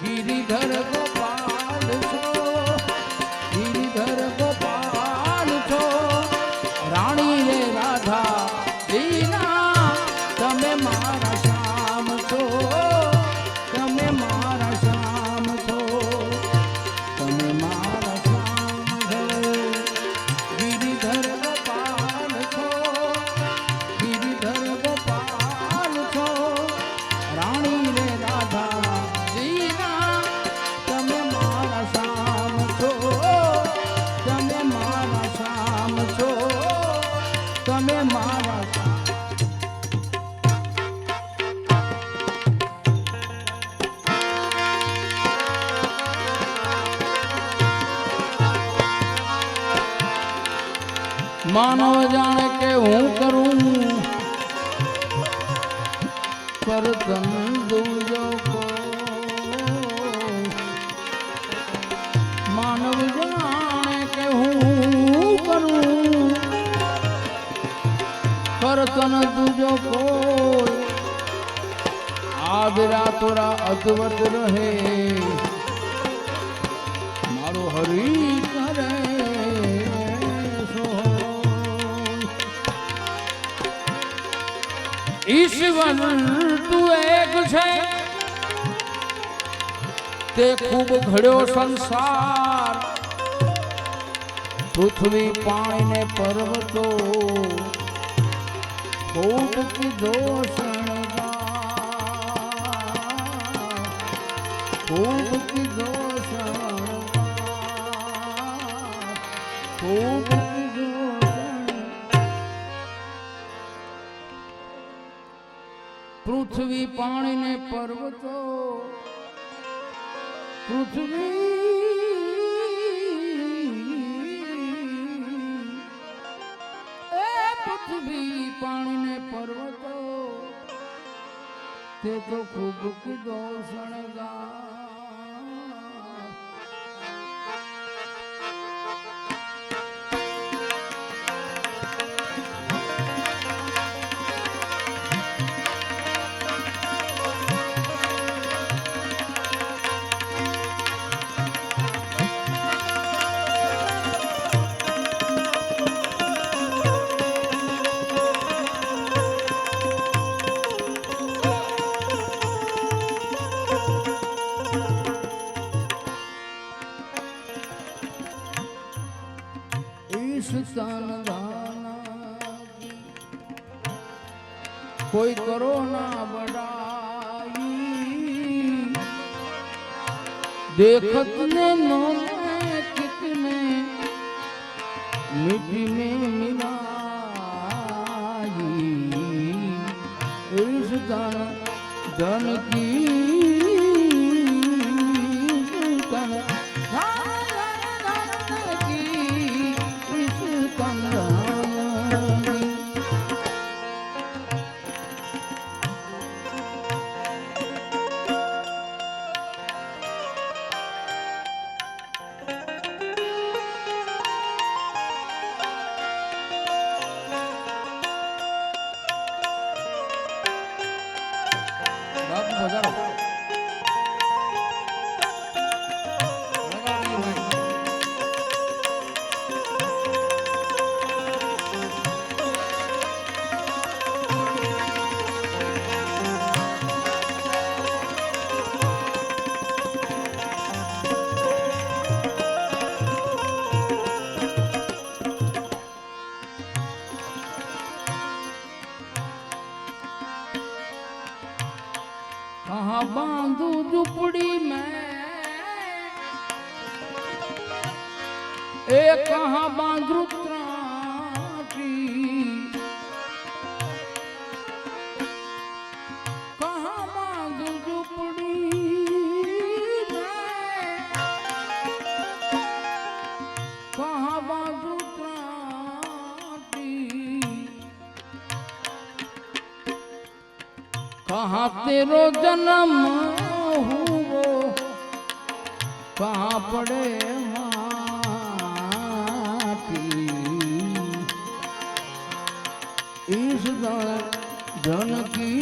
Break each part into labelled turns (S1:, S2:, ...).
S1: गिरिधर गोपाल छो, गिरिधर गोपाल छो, रानी रे राधा दीना तमे मारा श्याम छो, तमे मारा श्याम छो, तमे मारा श्याम छो। गिरिधर गोपाल छो, गिरिधर गोपाल छो, रानी रे राधा दीना तमे मारा श्याम छो, तमे मारा श्याम छो, तमे मारा श्याम। मानव जाने के हूँ करूँ पर तन दूजो को, मानव जाने के हूँ करूँ पर तन दूजो को, आविरा तोरा अद्भुत रहे मारो हरि करे ईश्वर तू एक छे ते खूब घड़ो संसार, पृथ्वी पानी ने पर्वतो खूब कीधो शणगार, खूब कीधो शणगार, खूब कीधो पृथ्वी पानी ने पर्वतो, पृथ्वी पृथ्वी पानी ने पर्वतो ते तो खूब कीधो शणगार। कोई करो ना बड़ाई, देखत ने नो कितने मिट्टी में मिलाई, इस धन की कहाँ बांधू झुपड़ी में, ए कहाँ बांधू त्राटी, कहाँ बांधू झुपड़ी में, कहाँ बांधू त्राटी, कहाँ तेरो जन्म हुओ, कहाँ पड़े माटी, इस धन की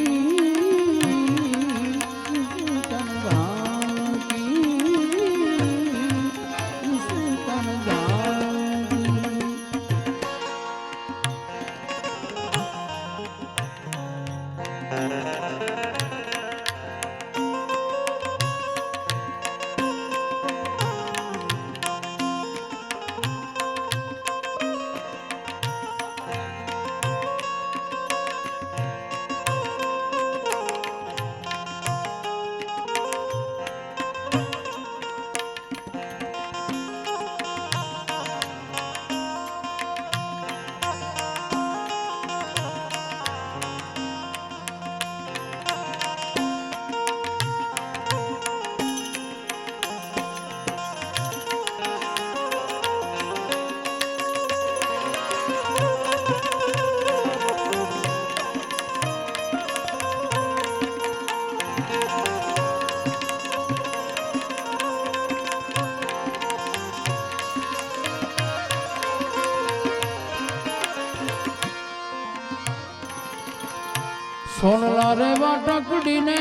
S1: સોનલા રે વાટકડીને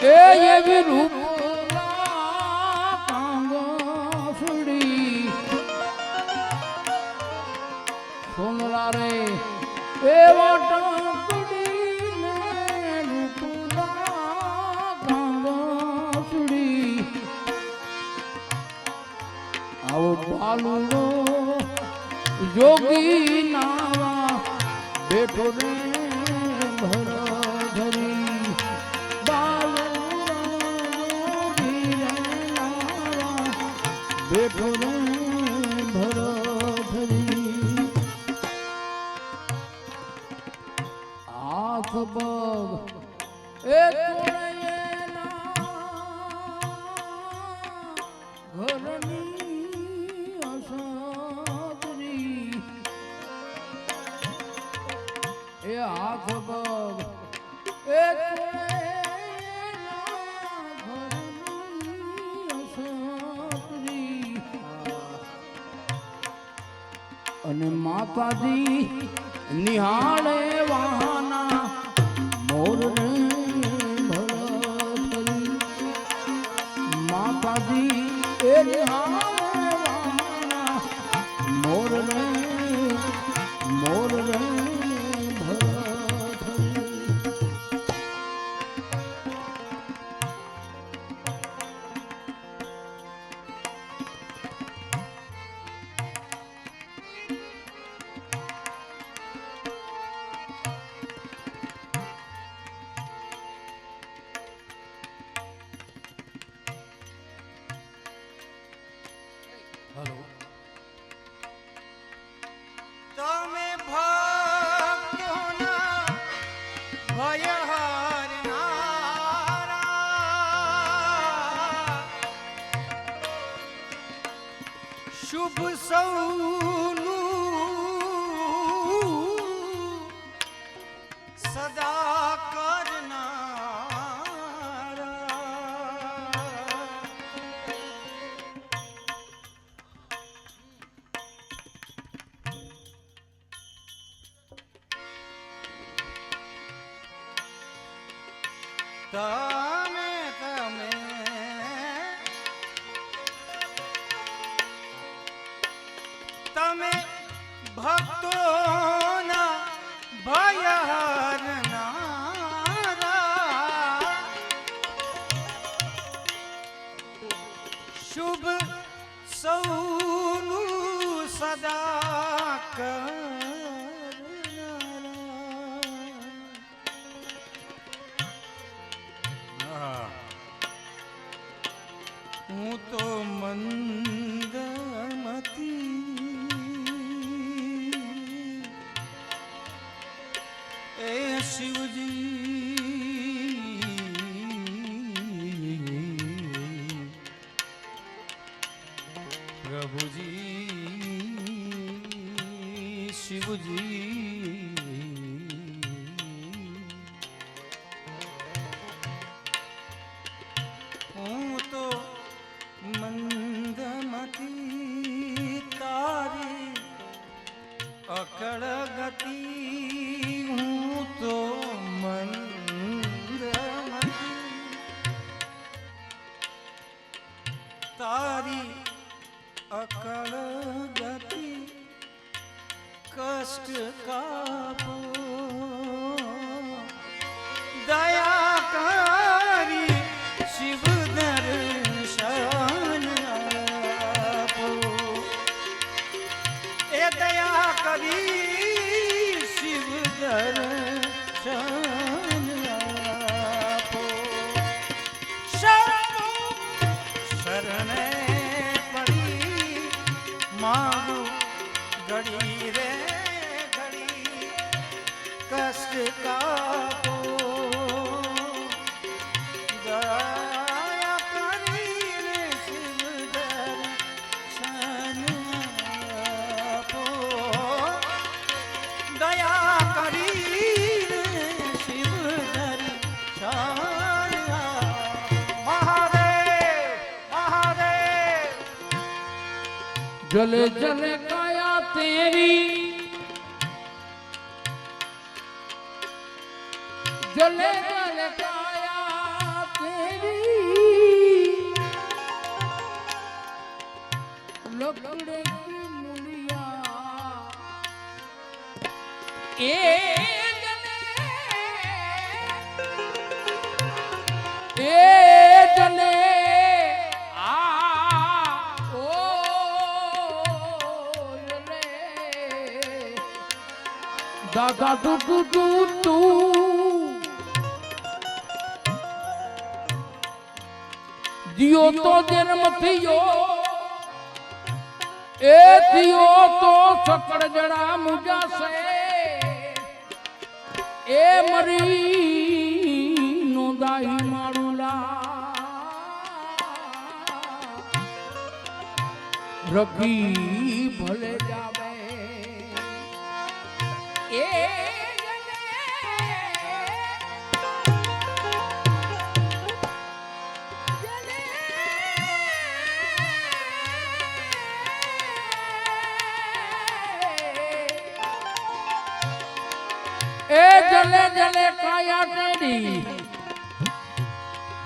S1: એ એવી રૂપ સોનલા રે એ વાટકડીને રૂપલા ગાંગસડી આવો બાલુડો જોગી નાવા બેઠો રે ભરધરી બેઠો રે ભરધરી આંખ પગ એ ઘરની અસતરી એ હાથ પગ એ અને માતાજી નિહાળે વાહના મોર રે ભરતરી માતાજી એ નિહાળે વાહના મોર રે ભરતરી
S2: તમે ભક્તોના ભય હરનારા શુભ સૌનું સદા કરનારા તમે તમે ભક્તોના ભય હરનારા શુભ સૌનું સદા કરનારા હું તો મંદમતી એ શિવજી પ્રભુજી શિવજી હું તો મંદમતી તારી અકળ ગતિ હું તો મંદમતી તારી અકળ ગતિ કષ્ટ કાપો દયા કરી શિવ દર્શન આપો એ દયા કરી શિવ દર્શન આપો શરણે પડી માગું ઘડી રે ઘડી કષ્ટ કાપો દયા કરીને શિવ દર્શન આપો દયા કરીને શિવ દર્શન મહાદેવ મહાદેવ
S1: જલે જલે કાયા તેરી जले जले काया तेरी लकड़े की मुनिया जने दादा तू दियो तो जन्म थियो ए थियो तो सकड़ जड़ा मुझा से ए मरी नो दाई मारूला रखी भले जावे ए जले जले काया तेरी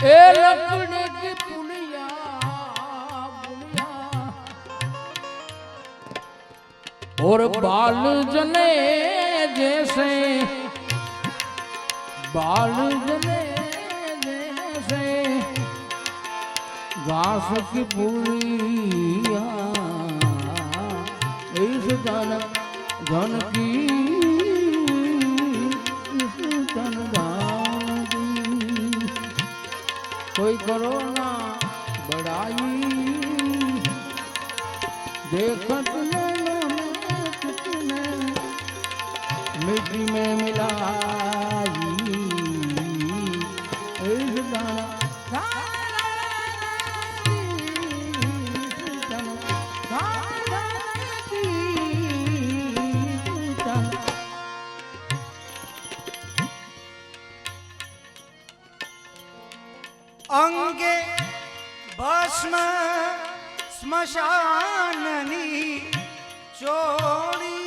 S1: ए लकड़ी की पुलिया और बाल जले जैसे बाल जले जैसे घास की पुलिया इस धन की कोई करो ना बड़ाई देखत मिट्टी में मिलाई इस गाना
S2: अंगे भस्म स्मशाननी चोरी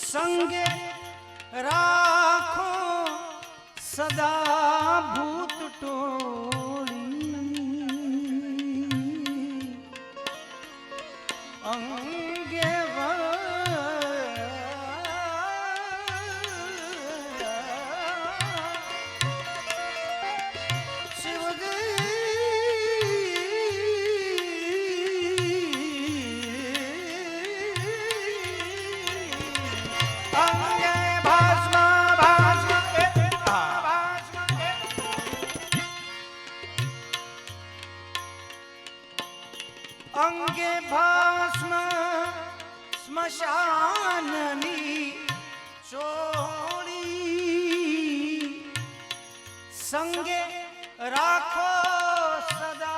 S2: संगे राखो सदा भूत टोली अंगे अंगे भस्म स्मशाननी चोरी संगे राखो सदा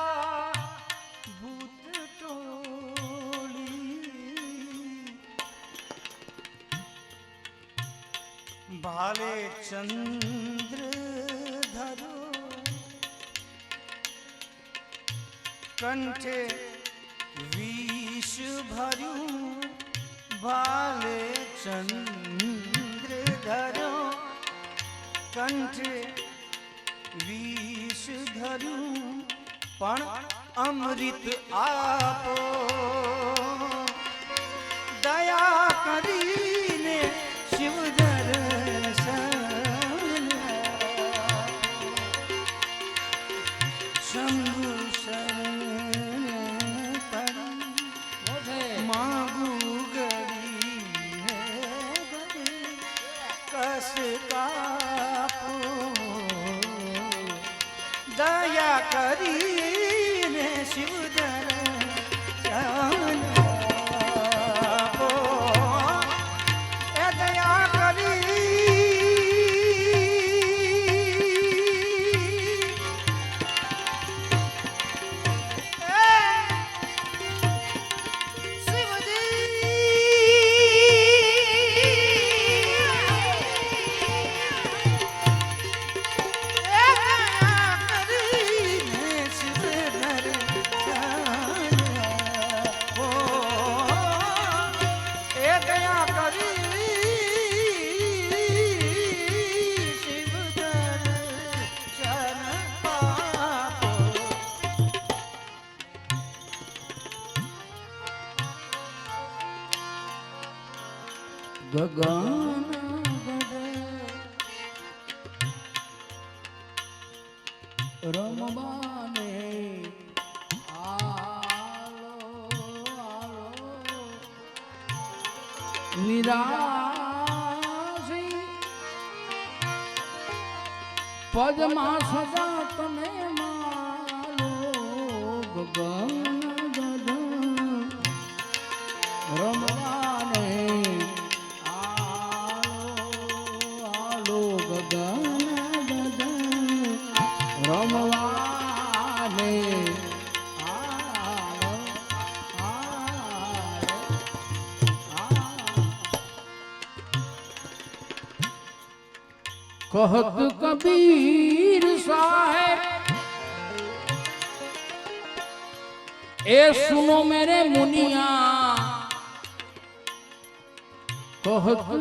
S2: भूत टोली भाले चंद्र धरो कंठे विष भर्યું भाले चंद्र धरो कंठे विष धर्યું पण अमृत आपो दया કરીને શિવ દર્શન શંભુ दया કરીને શિવ દર્શન આપો એ દયા કરી શિવજી
S1: ગગન રમવાને આલો નિરાશી પદમાં સદા તમે માલો ગગન ગગન રમવાને આલો ગગન ગગન રમવાને कहत कबीर साहेब ए सुनो मेरे मुनिया कहत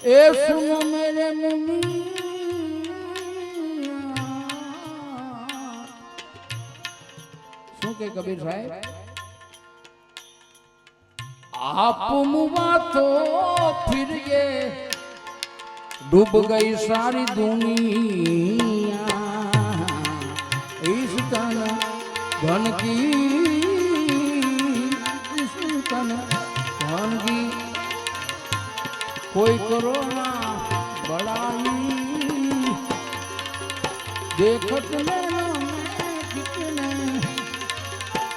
S1: ए सुनो मेरे मुनिया के कबीर साहेब आप मुआ तो फिर ये डूब गई सारी दुनिया इस तन धन की इस तन धन की कोई करो ना बड़ाई देखत लेना कितने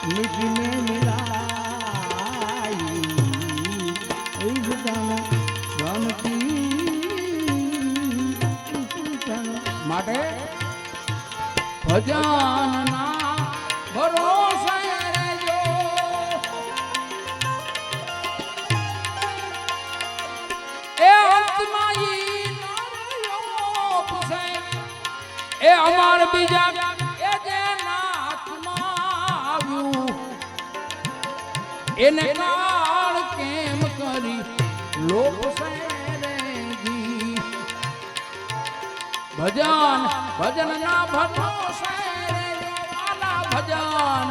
S1: मिट्टी में मिलाई इस धन की માટે ભજનના ભરોસે રહેજો એ અંતમાં ઈ નારિયો પૂછે એ અમાર બીજા એ જે એને કાળ કેમ કરી લોક સેરેજી ભજન ભજન ના ભરોસે રે વાલા ભજન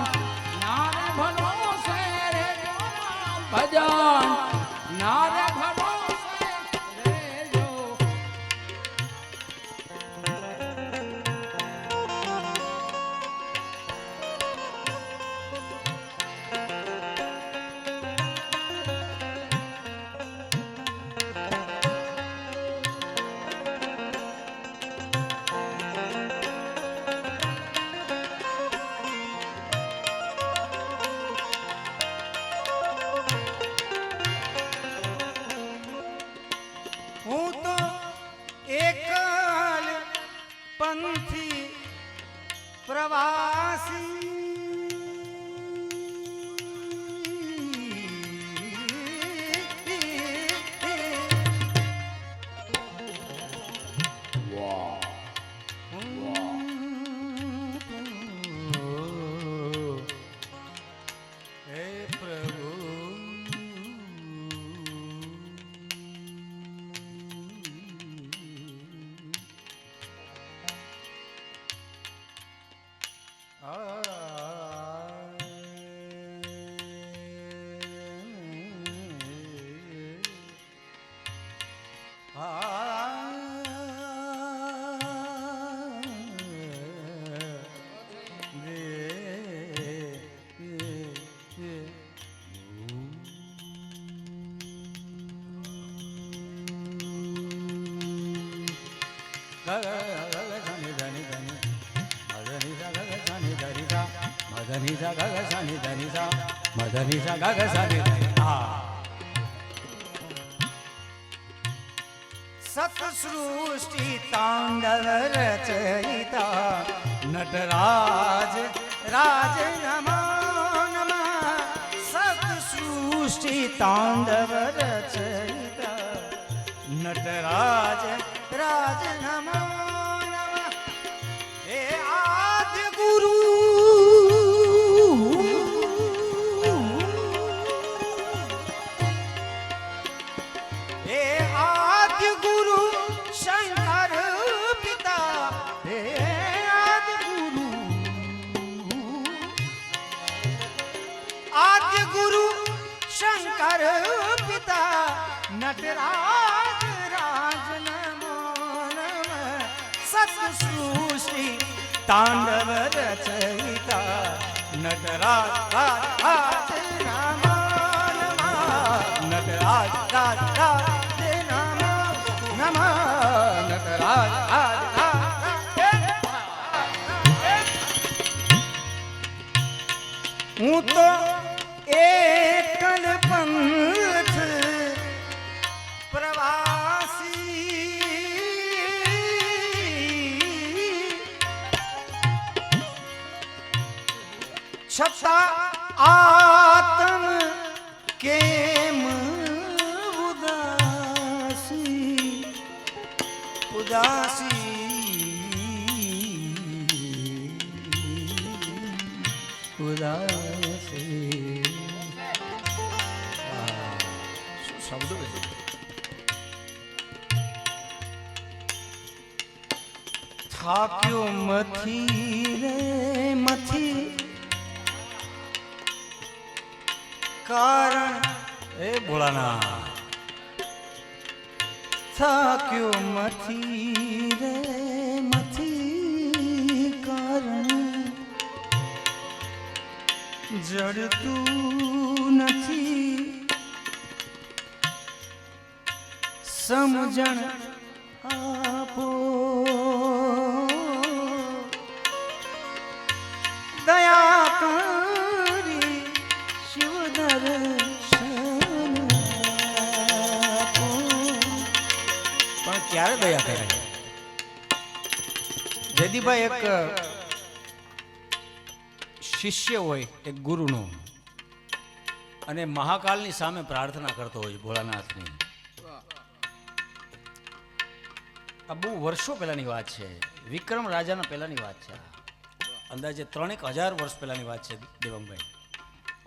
S1: નારે ભરોસે રે ભજન નારે ભરોસે રેજો
S2: પ્રવાસી સૃષ્ટિ તાંડવ રચયિતા નટરાજ રાજ નમો નમઃ સૃષ્ટિ તાંડવ રચયિતા નટરાજ રાજ નમો નમઃ હે આદ્ય ગુરુ હે સૃષ્ટિ તાંડવ રચયિતા નટરાજ રાજ રાજ નમો નમઃ નટરાજ રાજ રાજ નમો નમઃ નટરાજ રાજ હું તો એકલ પંથ પ્રવાસી છતાં આત્મ કેમ ઉદાસી ઉદાસી ઉદાસી શું શબ્દો છે થાક્યો મથી રે મથી કારણ એ ભોળાના થાક્યો મથી રે મથી કારણ જડતું નથી સમજણ આપો દયા કરી શિવ દર્શન આપો. પણ ક્યારે દયા કરે જયદીપભાઈ? એક શિષ્ય હોય એક ગુરુનો અને મહાકાલની સામે પ્રાર્થના કરતો હોય ભોળાનાથની. આ બહુ વર્ષો પહેલાની વાત છે, વિક્રમ રાજાના પહેલાની વાત છે, અંદાજે 3000 વર્ષ પહેલાની વાત છે દેવંગભાઈ.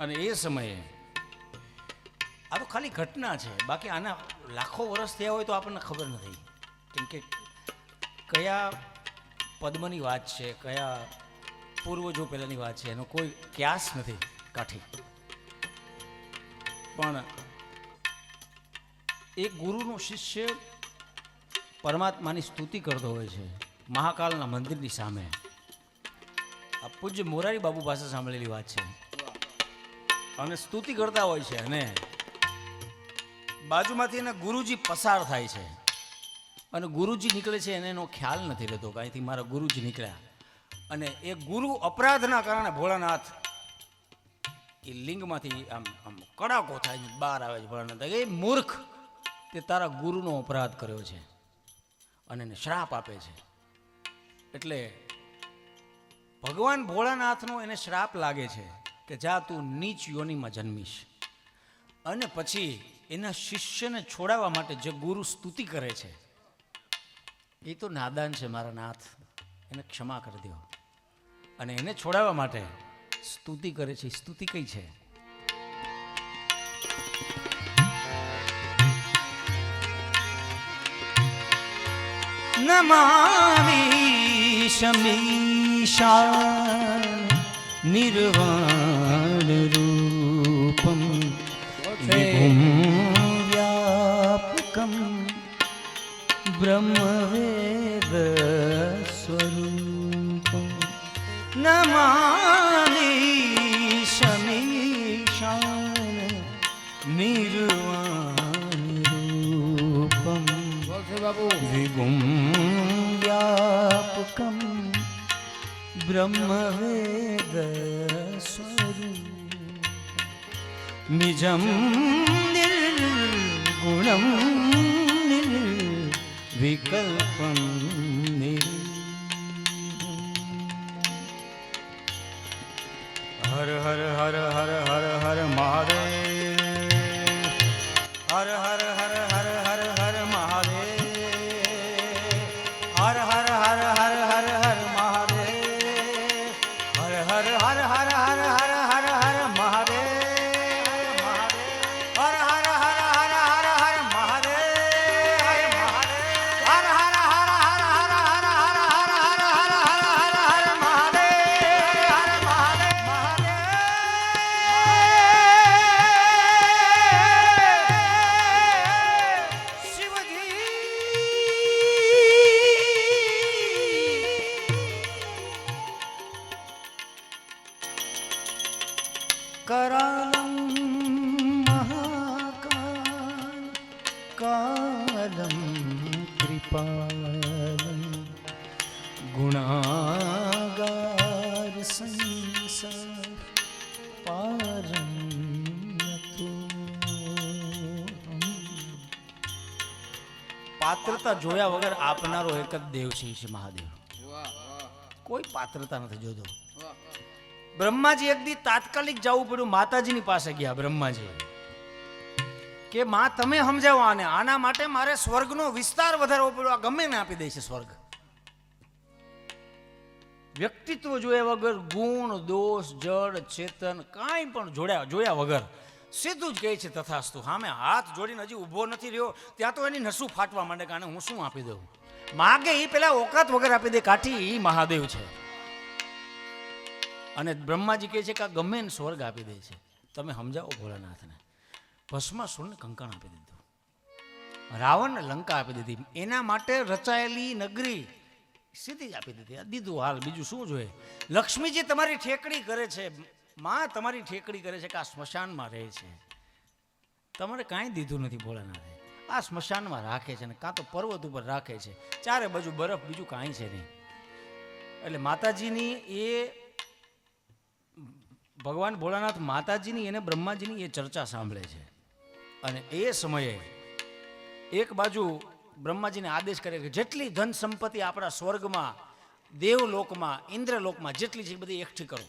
S2: અને એ સમયે આ તો ખાલી ઘટના છે, બાકી આના લાખો વર્ષ થયા હોય તો આપણને ખબર નથી કેમ કે કયા પદ્મની વાત છે, કયા પૂર્વજો પહેલાની વાત છે, એનો કોઈ ક્યાસ નથી કાઠી. પણ એક ગુરુનો શિષ્ય પરમાત્માની સ્તુતિ કરતો હોય છે મહાકાલના મંદિરની સામે. આ પૂજ્ય મોરારી બાબુ પાસે સાંભળેલી વાત છે. અને સ્તુતિ કરતા હોય છે અને બાજુમાંથી એના ગુરુજી પસાર થાય છે અને ગુરુજી નીકળે છે એને એનો ખ્યાલ નથી રહેતો કે અહીંથી મારા ગુરુજી નીકળ્યા. અને એ ગુરુ અપરાધના કારણે ભોળાનાથ એ લિંગમાંથી આમ આમ કડાકો થાય છે, બહાર આવે છે ભોળાનાથ. એ મૂર્ખ, તે તારા ગુરુનો અપરાધ કર્યો છે અને એને શ્રાપ આપે છે. એટલે ભગવાન ભોળાનાથનો એને શ્રાપ લાગે છે કે જા તું નીચ યોનિમાં જન્મીશ. અને પછી એના શિષ્યને છોડાવવા માટે જે ગુરુ સ્તુતિ કરે છે એ તો નાદાન છે મારા નાથ, એને ક્ષમા કરી દો. અને એને છોડાવવા માટે સ્તુતિ કરે છે. સ્તુતિ કઈ છે? નમામિ શમીશાન નિર્વાણ રૂપમ વિભુમ વ્યાપકમ બ્રહ્મવેદ સ્વરૂપમ. નમામિ શમીશાન નિર્વાણ રૂપમ વિભુમ વ્યાપકમ બ્રહ્મવેદ સ્વરૂપમ નિજમ નિર્ગુણમ નિર્વિકલ્પમ હર હર હર હર હર હર મહાદેવ. હર હર હર હર હર હર મહાદેવ. હર હર હર હર હર હર મહાદેવ. હર હર હર હર હર હર હર હર મહાદેવ. હર હર હર હર હર હર મહાદેવ. હર હર હર હર હર હર હર હર હર હર હર હર હર મહાદેવ. હર મહાદેવ. પાલન ગુણાગાર સંસાર પારન તો પાત્રતા જોયા વગર આપનારો એક જ દેવ છે મહાદેવ. કોઈ પાત્રતા નથી જોતો. બ્રહ્માજી એક દી તાત્કાલિક જવું પડ્યું, માતાજીની પાસે ગયા બ્રહ્માજી કે માં તમે સમજાવો આને, આના માટે મારે સ્વર્ગનો વિસ્તાર વધારવો પડ્યો, આ ગમે ને આપી દે છે સ્વર્ગ. વ્યક્તિત્વ જોયા વગર ગુણ દોષ જડ ચેતન કાંઈ પણ જોયા વગર સીધું જ કહે છે તથાસ્તુ. સામે હાથ જોડીને હજી ઊભો નથી રહ્યો ત્યાં તો એની નસું ફાટવા માંડે કે આને હું શું આપી દઉં. માગે એ પેલા ઓકાત વગર આપી દે, કાઠી એ મહાદેવ છે. અને બ્રહ્માજી કહે છે કે આ ગમે ને સ્વર્ગ આપી દે છે, તમે સમજાવો ભોળાનાથને. ભસ્માસુરને કંકણ આપી દીધું, રાવણને લંકા આપી દીધી, એના માટે રચાયેલી નગરી સીધી જ આપી દીધી. દીધું હાલ, બીજું શું જોઈએ. લક્ષ્મીજી તમારી ઠેકડી કરે છે, માં તમારી ઠેકડી કરે છે કે આ સ્મશાનમાં રહે છે, તમારે કાંઈ દીધું નથી ભોળાનાથે. આ સ્મશાનમાં રાખે છે ને કાં તો પર્વત ઉપર રાખે છે, ચારે બાજુ બરફ, બીજું કાંઈ છે નહીં. એટલે માતાજીની એ ભગવાન ભોળાનાથ માતાજીની એને બ્રહ્માજીની એ ચર્ચા સાંભળે છે. અને એ સમયે એક બાજુ બ્રહ્માજીને આદેશ કરે કે જેટલી ધન સંપત્તિ આપણા સ્વર્ગમાં, દેવલોકમાં, ઇન્દ્રલોકમાં જેટલી છે બધી એકઠી કરો.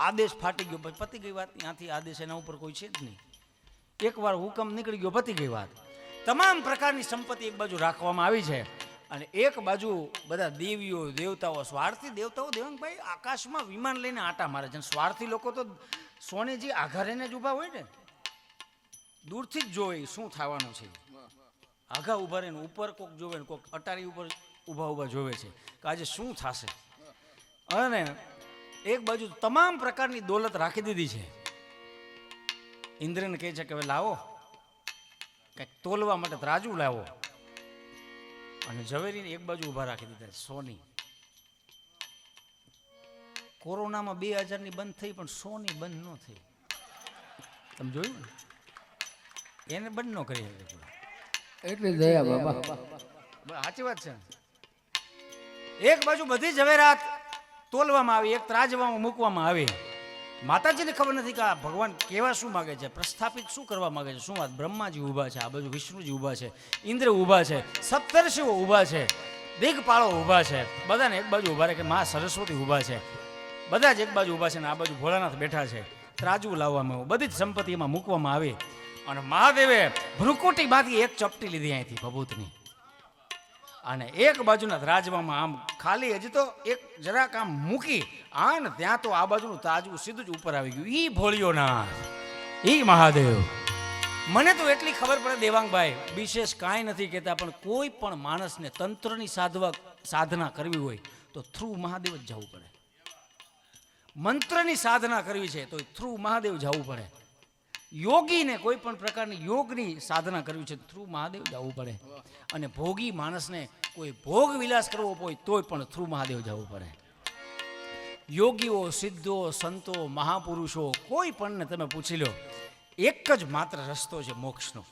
S2: આદેશ ફાટી ગયો, પતી ગઈ વાત. ત્યાંથી આદેશ એના ઉપર કોઈ છે જ નહીં. એકવાર હુકમ નીકળી ગયો, પતી ગઈ વાત. તમામ પ્રકારની સંપત્તિ એક બાજુ રાખવામાં આવી છે અને એક બાજુ બધા દેવીઓ દેવતાઓ, સ્વાર્થી દેવતાઓ દેવાંગભાઈ આકાશમાં વિમાન લઈને આટા મારે છે. સ્વાર્થી લોકો તો સોનેજી આઘારેને જ ઊભા હોય ને, દૂરથી જ જોવે શું થવાનું છે. આઘા ઊભા રહીને ઉપર કોક જોવે ને કોક અટારી ઉપર ઊભા જોવે છે કે આજે શું થશે. અને એક બાજુ તમામ પ્રકારની દોલત રાખી દીધી છે. ઇન્દ્રને કહે છે કે હવે લાવો કંઈક તોલવા માટે ત્રાજુ લાવો. અને ઝવેરીને એક બાજુ ઊભા રાખી દીધા સોની. કોરોનામાં 2000ની બંધ થઈ પણ સોની બંધ ન થઈ. તમે જોયું ને, એને બંધ ન કરી
S1: એટલી દયા બાબા.
S2: સાચી વાત છે. એક બાજુ બધી ઝવેરાત તોલવામાં આવી, એક ત્રાજવામાં મૂકવામાં આવી. માતાજીને ખબર નથી કે આ ભગવાન કેવા શું માગે છે, પ્રસ્થાપિત શું કરવા માગે છે. શું વાત, બ્રહ્માજી ઊભા છે, આ બાજુ વિષ્ણુજી ઊભા છે, ઇન્દ્ર ઊભા છે, સપ્તર્ષિઓ ઊભા છે, દિગ્પાળો ઊભા છે, બધાને એક બાજુ ઊભા રહે કે મા સરસ્વતી ઊભા છે, બધા જ એક બાજુ ઊભા છે ને આ બાજુ ભોળાનાથ બેઠા છે. ત્રાજુ લાવવામાં આવ્યું, બધી જ સંપત્તિ એમાં મૂકવામાં આવી. અને મહાદેવે ભ્રુકુટીમાંથી એક ચપટી લીધી અહીંથી ભભૂતની અને એક બાજુના ત્રાજવામાં આમ ખાલી હજી તો એક જરાક આમ મૂકી આને ત્યાં તો આ બાજુનું તાજવું સીધું જ ઉપર આવી ગયું. ઈ ભોળિયોનાથ, ઈ મહાદેવ. મને તો એટલી ખબર પડે દેવાંગભાઈ, વિશેષ કાંઈ નથી કહેતા, પણ કોઈ પણ માણસને તંત્રની સાધના કરવી હોય તો થ્રુ મહાદેવ જ જવું પડે. મંત્રની સાધના કરવી છે તો થ્રુ મહાદેવ જવું પડે. યોગીને કોઈ પણ પ્રકારની યોગની સાધના કરવી છે થ્રુ મહાદેવ જવું પડે. અને ભોગી માણસને કોઈ ભોગ વિલાસ કરવો હોય તોય પણ થ્રુ મહાદેવ જવું પડે. યોગીઓ, સિદ્ધો, સંતો, મહાપુરુષો કોઈ પણને તમે પૂછી લો, એક જ માત્ર રસ્તો છે મોક્ષનો,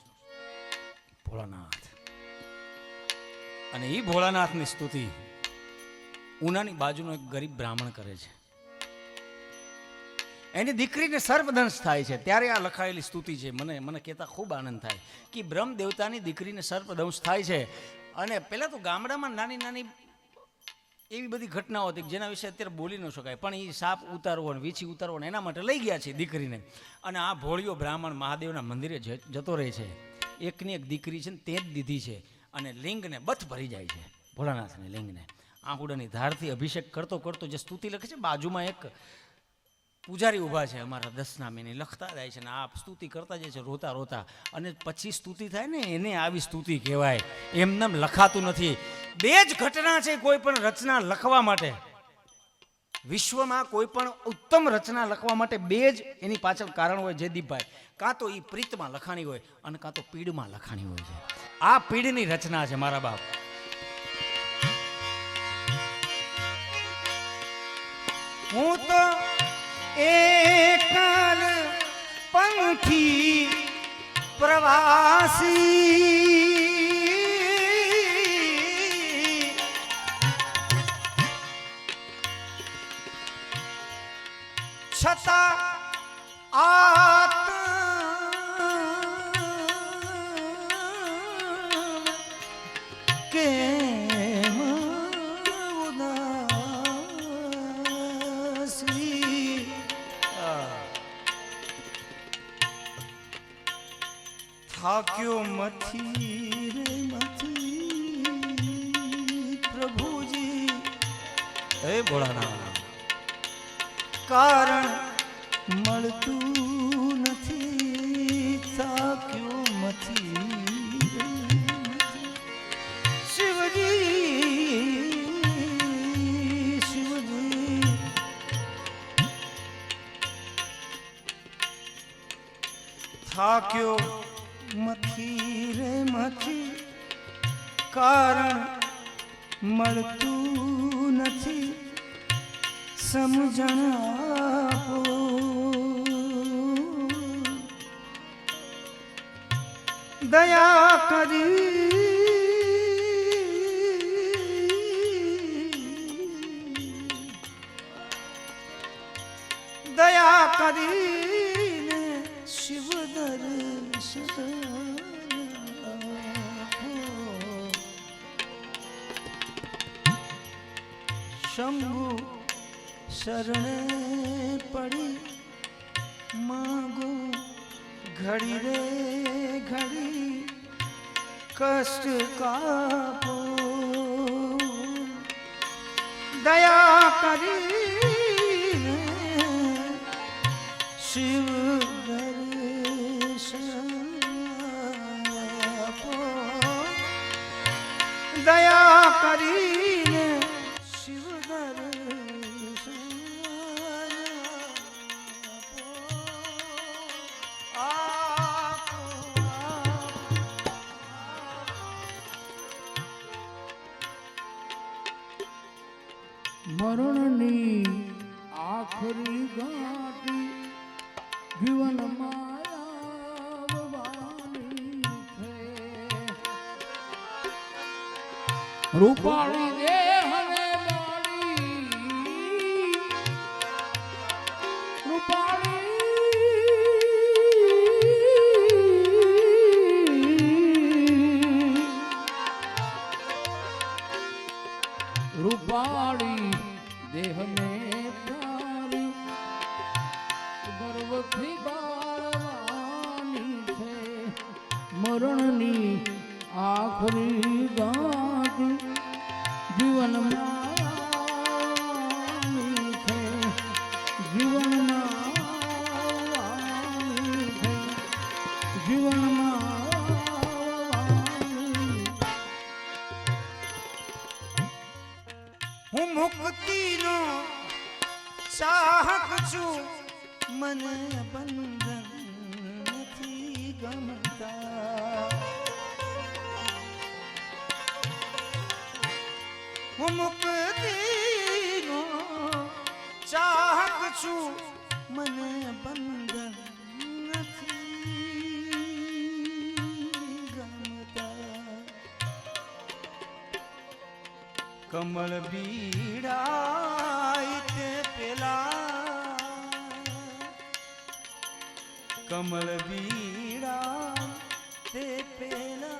S2: ભોળાનાથ. અને એ ભોળાનાથની સ્તુતિ ઉનાની બાજુનો એક ગરીબ બ્રાહ્મણ કરે છે. એની દીકરીને સર્પદંશ થાય છે ત્યારે આ લખાયેલી સ્તુતિ છે. મને કહેતા ખૂબ આનંદ થાય કે બ્રહ્મ દેવતાની દીકરીને સર્પદંશ થાય છે. અને પહેલાં તો ગામડામાં નાની નાની એવી બધી ઘટનાઓ હતી જેના વિશે અત્યારે બોલી ન શકાય, પણ એ સાપ ઉતારવો ને વીછી ઉતારવો ને એના માટે લઈ ગયા છે દીકરીને. અને આ ભોળિયો બ્રાહ્મણ મહાદેવના મંદિરે જતો રહે છે. એકની એક દીકરી છે ને તે જ દીધી છે. અને લિંગને બથ ભરી જાય છે, ભોળાનાથને લિંગને આંકુડાની ધારથી અભિષેક કરતો કરતો જે સ્તુતિ લખે છે, બાજુમાં એક પૂજારી ઊભા છે અમારા 10 નામીને, લખતા જાય છે ને આ સ્તુતિ કરતા જાય છે રોતા રોતા. અને પછી સ્તુતિ થાય ને એને આવી સ્તુતિ કહેવાય. એમનેમ લખાતું નથી. બે જ ઘટના છે કોઈ પણ રચના લખવા માટે, વિશ્વમાં કોઈ પણ ઉત્તમ રચના લખવા માટે બે જ એની પાછળ કારણ હોય જયદીપભાઈ. કાં તો એ પ્રીતમાં લખાણી હોય અને કાં તો પીડમાં લખાણી હોય છે. આ પીડની રચના છે મારા બાપ. હું તો એકલ પંખી પ્રવાસી કેમ ઉદાસી થાક્યો મથી રે મથી પ્રભુજી હે ભોળાનાથ કારણ મળતું નથી થાક્યો મથી રે મથી શિવજી શિવજી થાક્યો મથી રે મથી કારણ મળતું નથી સમજણ આપો દયા કરી દયા કરીને શિવ દર્શન શંભુ શરણે પડી માગો ઘડી રે ઘડી કષ્ટ કાપો દયા કરીને શિવ દર્શન આપો દયા કરીને શિવ દર્શન આપો.
S1: મરણની આખરી ગાંઠી જીવન માયાવવાની છે રૂપાળી દેહને બાળી રૂપાળી દેહને પ્યારી ગર્વથી બાળવાની છે મરણની આખરી ગાંઠ જીવનમાં છે જીવનમાં છે જીવનમાં
S2: હું મુક્તિનો ચાહક છું મને બંધન નથી ગમતા હું મુક્તિનો ચાહક છું મને બંધન કમળ બીડાય તે પેલા કમળ બીડા તે પેલા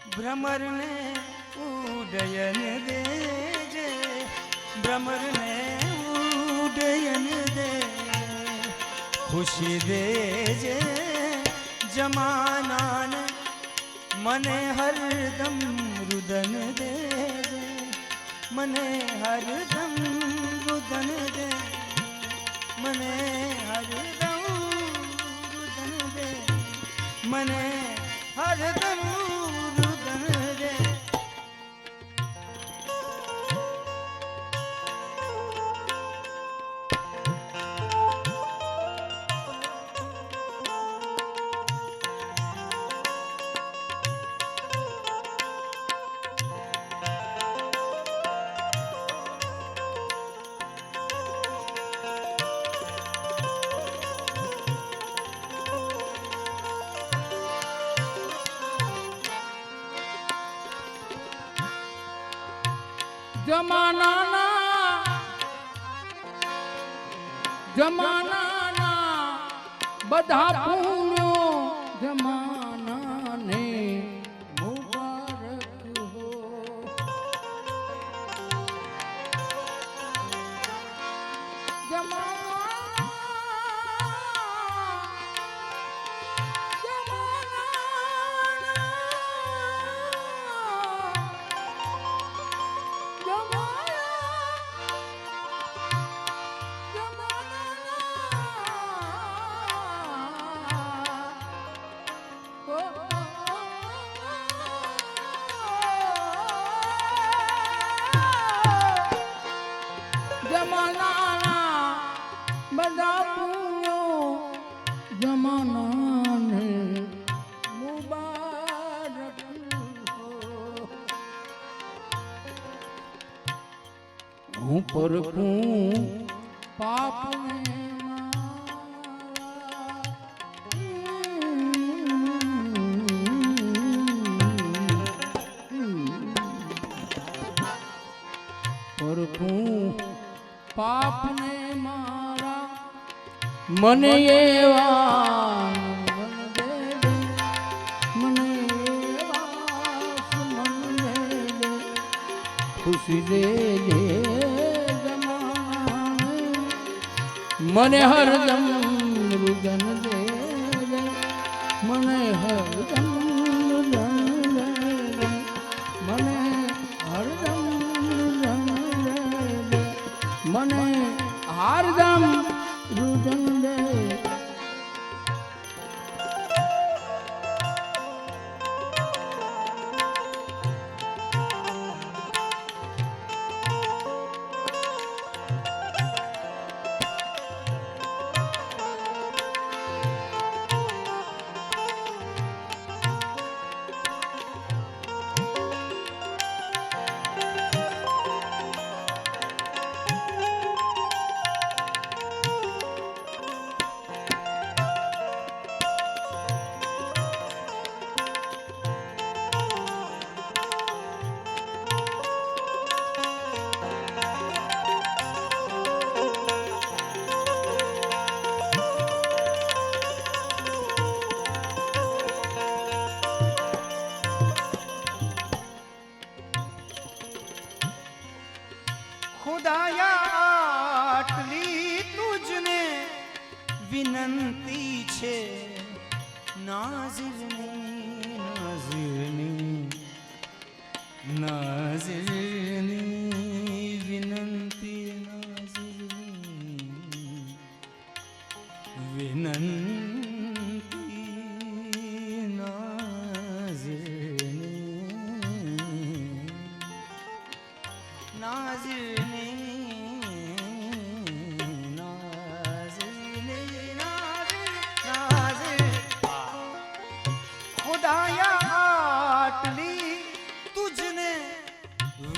S2: ભ્રમરને ઉડયન દેજે ભ્રમરને ઉડયન દે ખુશી દેજે જમાનાને મને હરદમ રુદન દેજે મને હરદમ રુદન દે મને હરદમ રુદન દે મને હરદમ રુદન દે
S1: જમાનાના બધા પુણ્યો જમાનાને મુબારક હો હું પરખું પાપને પરખું પાપને મારા મને એવા મને એવા મન દે ખુશી દે જમાને મને હરદમ રુદન દે મને હરદમ રુદન દે મને હરદમ રુદન દે મને હરદમ રુદન દે
S2: ખુદાયા આટલી તુજને વિનંતી છે નાઝિરની નાઝિરની નાઝિરની વિનંતી નાઝિરની વિનંતી નાઝિરની નાઝિરની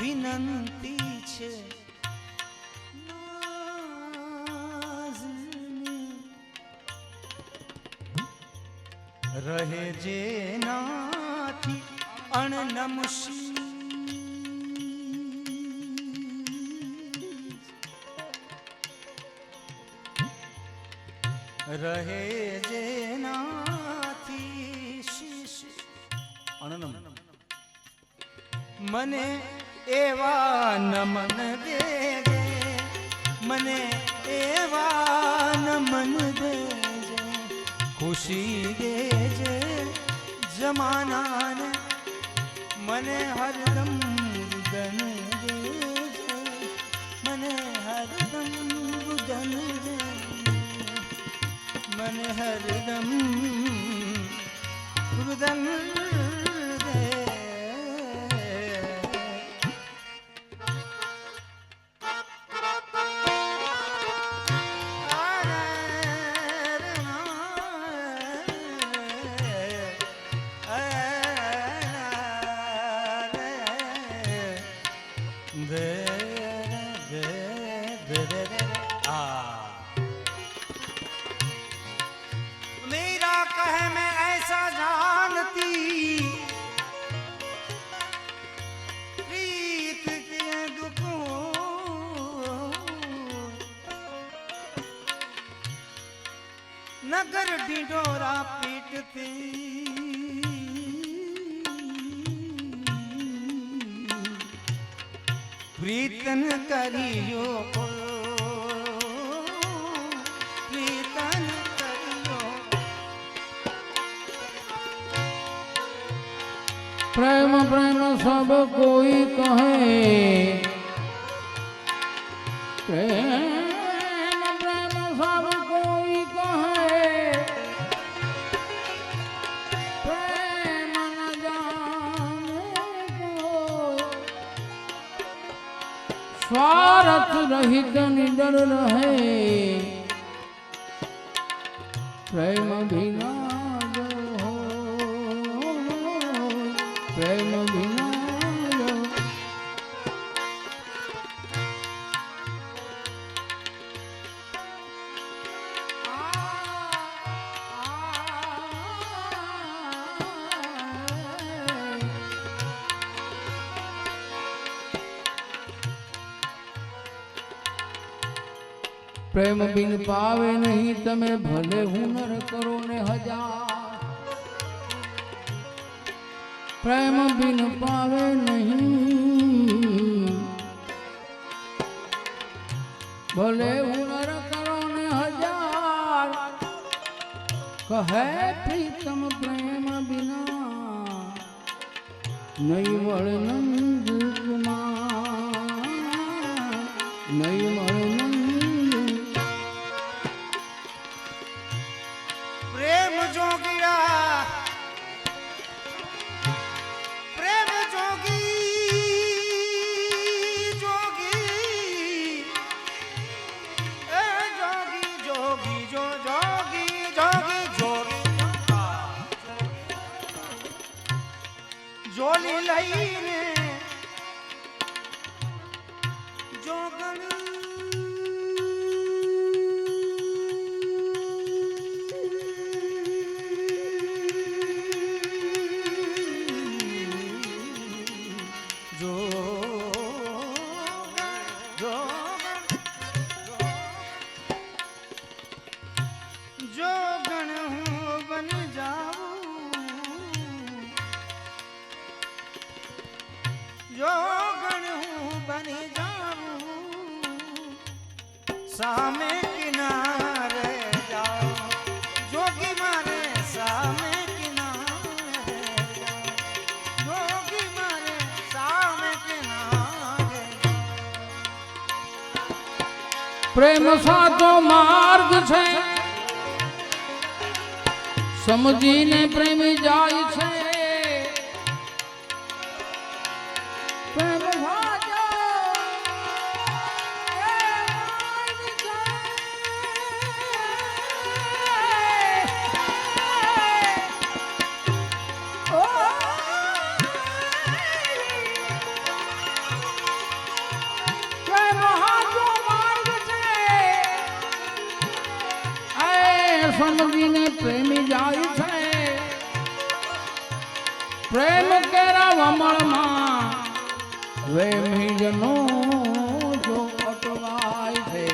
S2: વિનંતી છે રહે જે નાથી અણનમશી રહે જે નાથી શીશ અણનમ મને એવા નમન દેજે મને એવા નમન દેજે ખુશી દેજે જમાનાને મને હરદમ રુદન દેજે મને હરદમ રુદન દે મને હરદમ રુદન દે मेरा कहे मैं ऐसा जानती प्रीत के दुखों नगर ढिंढोरा पीटती प्रीतन करियो प्रीतन करियो
S1: प्रेम प्रेम सब कोई कहे प्रेम प्रेम सब कोई कहे प्रेम न जाने कोई स्वार्थ रहित निडर रहे प्रेम बिना जो हो प्रेम बिना जो પ્રેમ બિન પાવે નહીં તમે ભલે હુનર કરો ને હજાર પ્રેમ બિન પાવે નહીં ભલે હુનર કરો ને હજાર કહે પ્રીતમ પ્રેમ બિના નહીં મળે નંદ કુમાર નહીં મળે નંદ
S3: પ્રેમ જોગીરા પ્રેમ જોગી જોગી એ જોગી જોગી જો જોગી જોગી જોગી જોલી લઈને જોગણી સામે કિનારે જાઓ જોગી મારે સામે કિનારે જાઓ જોગી મારે સામે કિનારે
S1: પ્રેમ સાચો માર્ગ છે સમજીને પ્રેમી જાય છે પ્રેમ સાચો સમજીને પ્રેમી જાય છે પ્રેમ કેરા વમળમાં વેમીજનો જો અટવાય છે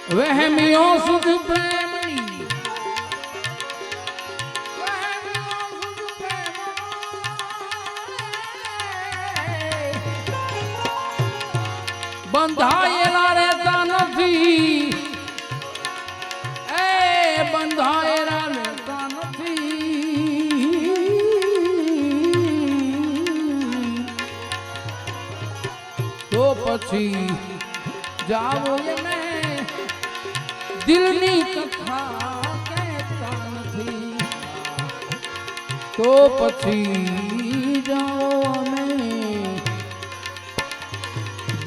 S1: વહેમીઓ સુધ પ્રેમની બંધાયેલા રહેતા નથી બંધાયેલા રહેતા નથી તો પછી જાઓ એને દિલની કથા કહેતા નથી તો પછી જાઓ અમે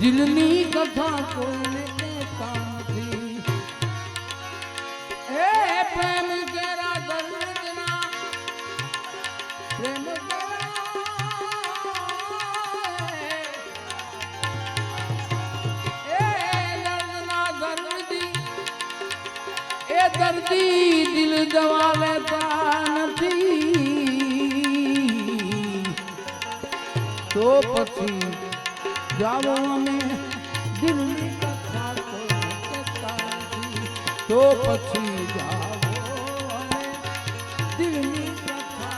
S1: દિલની કથા કોઈને કહેતા નથી પ્રેમ કેરા દર્દના પ્રેમ દર્દના દર્દી એ દર્દી દિલ દવા લેતા નથી તો પછી જાઓ અમે દિલની કથા કહેતા નથી તો પછી જાઓ દિલની કથા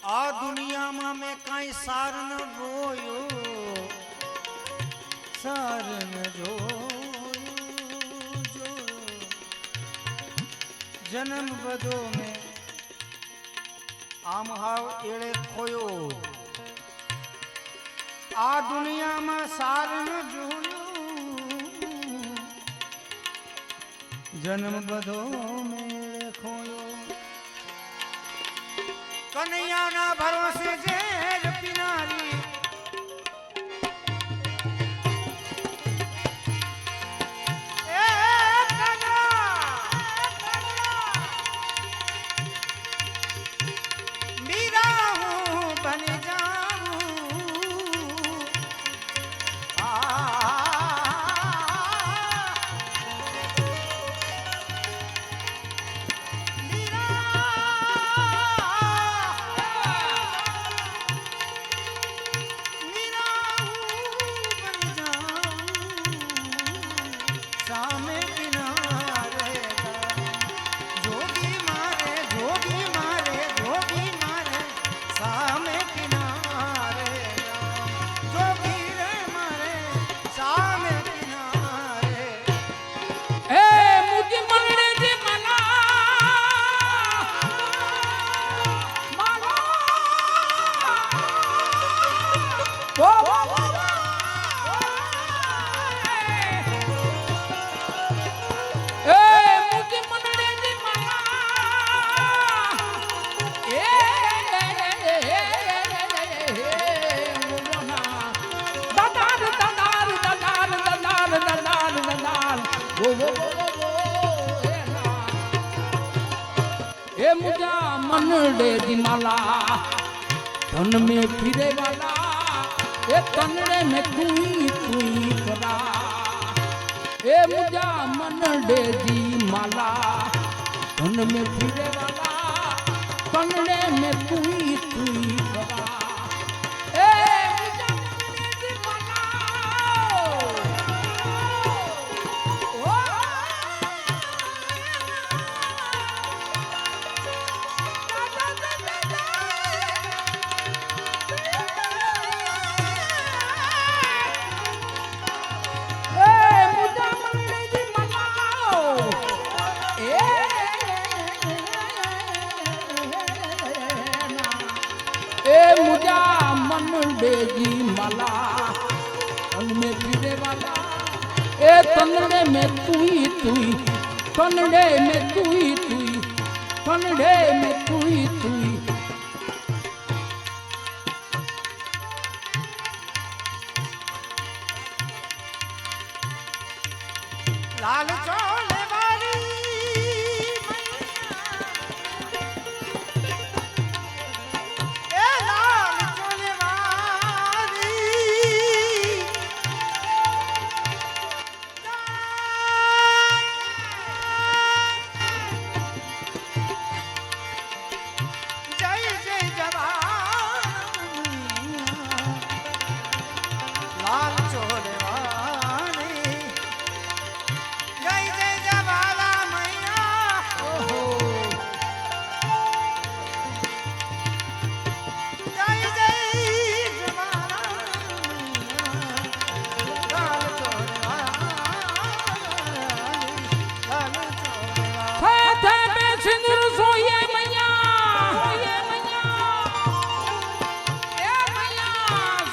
S3: આ દુનિયામાં મેં કાંઈ સાર ન જોયો સાર ન જોયો જન્મ બધો મેં આમ હાવ એળે ખોયો આ દુનિયામાં સાર ન જોયો જન્મ બધો મેં ખોયો કનૈયાના ભરોસે ઝેર પીનારી એ મીરા હું બની જાઉં સામે કિનારે જોગી મારે જોગી મારે જોગી મારે સામે કિનારે જોગી રે મારે સામે કિનારે
S1: એ મુજી મનડે જે ए मुझा मनडे दी माला धन में फिरे वाला ए तनड़े में कुई कुई करा ए मुझा मनडे दी माला धन में फिरे वाला तनड़े में कुई कुई करा ए मुझा मनडे दी माला मुझा मनडे जी माला तन में फिरे वाला ए तनड़े में तुई तुई तनड़े में तुई तुई तनड़े में तुई तुई
S3: લાલ ચોલે વાળી એ લાલ ચોલે વાળી જય જય જવાન લાલ ચોલે વાળી જય જય જવાલા મૈયા જય જય જવાલા લાલ ચોરવાલી લાલ ચોરવાલી
S1: थे पे सिंदूर सोये मैया ए मैया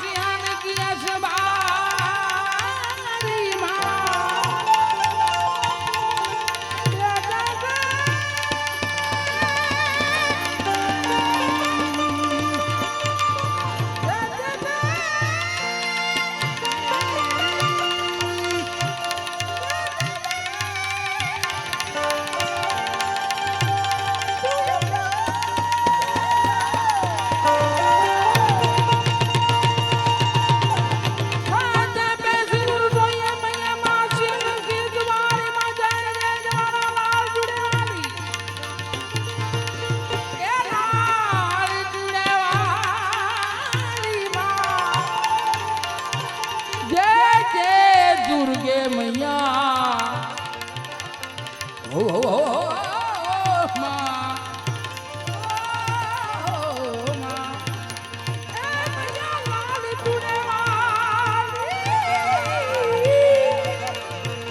S1: सियान की असबारी माँ दुर्गे मैया हो माँ ए मैया लाल चूड़े वाली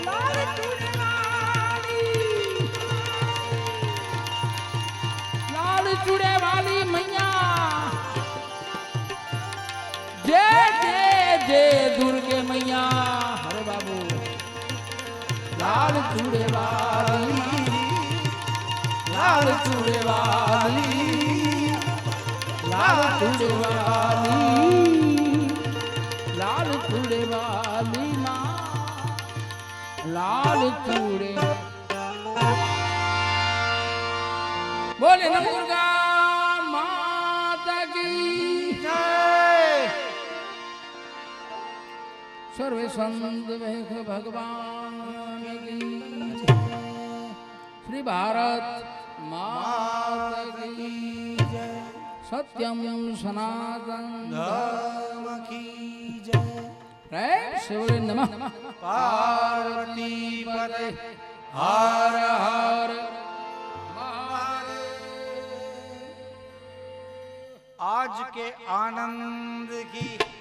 S1: लाल चूड़े वाली लाल चूड़े वाली मैया जय जय जय दुर्गे मैया अरे बाबू लाल चूड़े वाली लाल चूड़े वाली तुड़े वाली लाल तुड़े वाली माँ लाल तुड़े बोले नमो दुर्गा माता की सर्वे संत वेख भगवान की श्री भारत माता की सत्यम सनातन
S3: धर्म की जय
S1: प्रेम से बोले नमः
S3: पार्वती पते
S1: हर हर
S3: आज के आनंद की